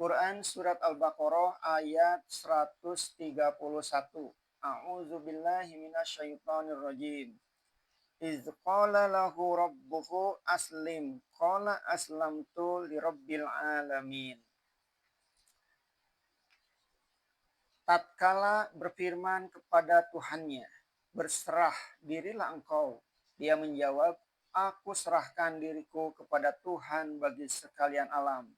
Quran Surat Al-Baqarah ayat 131. A'udzu billahi minasyaitonir rajim. Iz qala lahu rabbuhu aslim qala aslamtu lirabbil alamin. Tatkala berfirman kepada Tuhannya, berserah dirilah engkau. Dia menjawab, aku serahkan diriku kepada Tuhan bagi sekalian alam.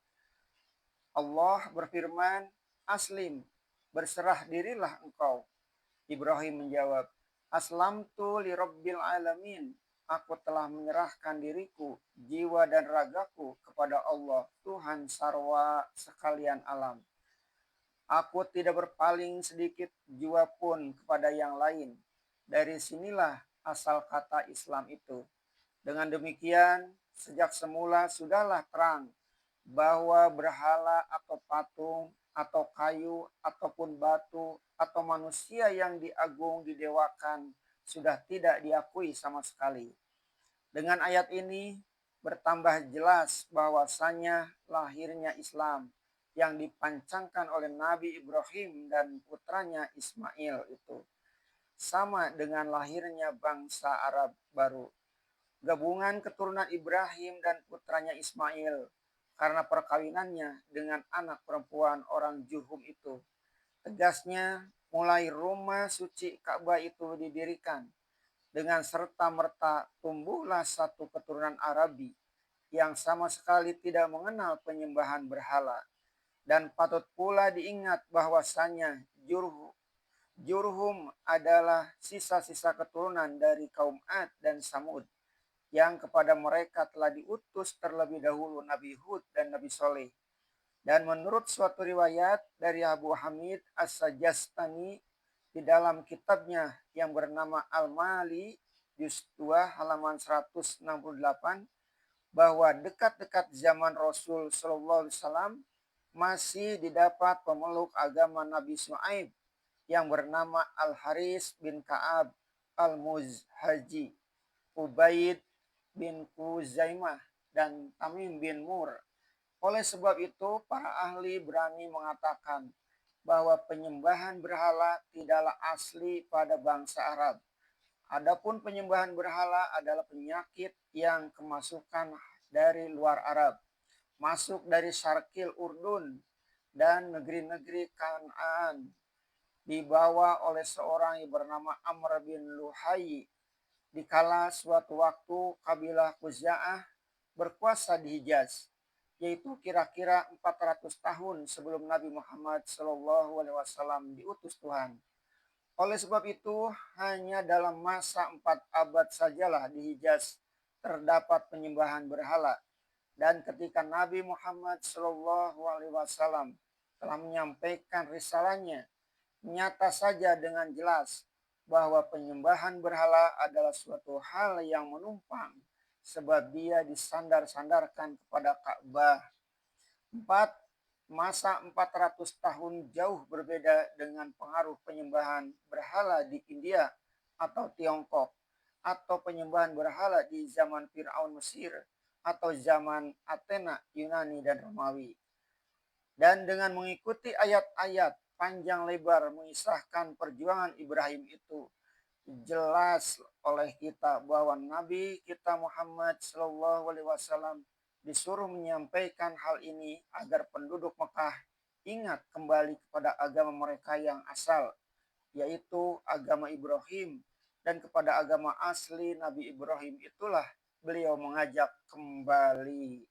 Allah berfirman, aslim, berserah dirilah engkau. Ibrahim menjawab, aslamtu li rabbil alamin. Aku telah menyerahkan diriku, jiwa dan ragaku kepada Allah, Tuhan sarwa sekalian alam. Aku tidak berpaling sedikit jua pun kepada yang lain. Dari sinilah asal kata Islam itu. Dengan demikian, sejak semula sudahlah terang bahwa berhala atau patung atau kayu ataupun batu atau manusia yang diagung didewakan sudah tidak diakui sama sekali. Dengan ayat ini bertambah jelas bahwasanya lahirnya Islam yang dipancangkan oleh Nabi Ibrahim dan putranya Ismail itu sama dengan lahirnya bangsa Arab baru. Gabungan keturunan Ibrahim dan putranya Ismail karena perkawinannya dengan anak perempuan orang Jurhum itu. Tegasnya, mulai rumah suci Ka'bah itu didirikan, dengan serta-merta tumbuhlah satu keturunan Arabi yang sama sekali tidak mengenal penyembahan berhala. Dan patut pula diingat bahwasanya Jurhum adalah sisa-sisa keturunan dari kaum Ad dan Samud yang kepada mereka telah diutus terlebih dahulu Nabi Hud dan Nabi Soleh. Dan menurut suatu riwayat dari Abu Hamid As-Sajastani di dalam kitabnya yang bernama Al-Mali juz 2 halaman 168 bahwa dekat-dekat zaman Rasul Shallallahu Alaihi Wasallam masih didapat pemeluk agama Nabi Su'aib yang bernama Al-Haris bin Ka'ab Al-Muzhaji, Ubaid bin Kuzaimah, dan Tamim bin Mur. Oleh sebab itu, para ahli berani mengatakan bahwa penyembahan berhala tidaklah asli pada bangsa Arab. Adapun penyembahan berhala adalah penyakit yang kemasukan dari luar Arab, masuk dari Syarqil Urdun dan negeri-negeri Kanaan, dibawa oleh seorang yang bernama Amr bin Luhai. Dikala suatu waktu kabilah Khuza'ah berkuasa di Hijaz, yaitu kira-kira 400 tahun sebelum Nabi Muhammad SAW diutus Tuhan. Oleh sebab itu, hanya dalam masa 4 abad sajalah di Hijaz terdapat penyembahan berhala. Dan ketika Nabi Muhammad SAW telah menyampaikan risalahnya, nyata saja dengan jelas bahwa penyembahan berhala adalah suatu hal yang menumpang sebab dia disandar-sandarkan kepada Ka'bah. 4. Masa 400 tahun jauh berbeda dengan pengaruh penyembahan berhala di India atau Tiongkok, atau penyembahan berhala di zaman Fir'aun Mesir, atau zaman Athena, Yunani, dan Romawi. Dan dengan mengikuti ayat-ayat panjang lebar mengisahkan perjuangan Ibrahim itu, jelas oleh kita bahwa Nabi kita Muhammad SAW disuruh menyampaikan hal ini agar penduduk Mekah ingat kembali kepada agama mereka yang asal, yaitu agama Ibrahim, dan kepada agama asli Nabi Ibrahim itulah beliau mengajak kembali.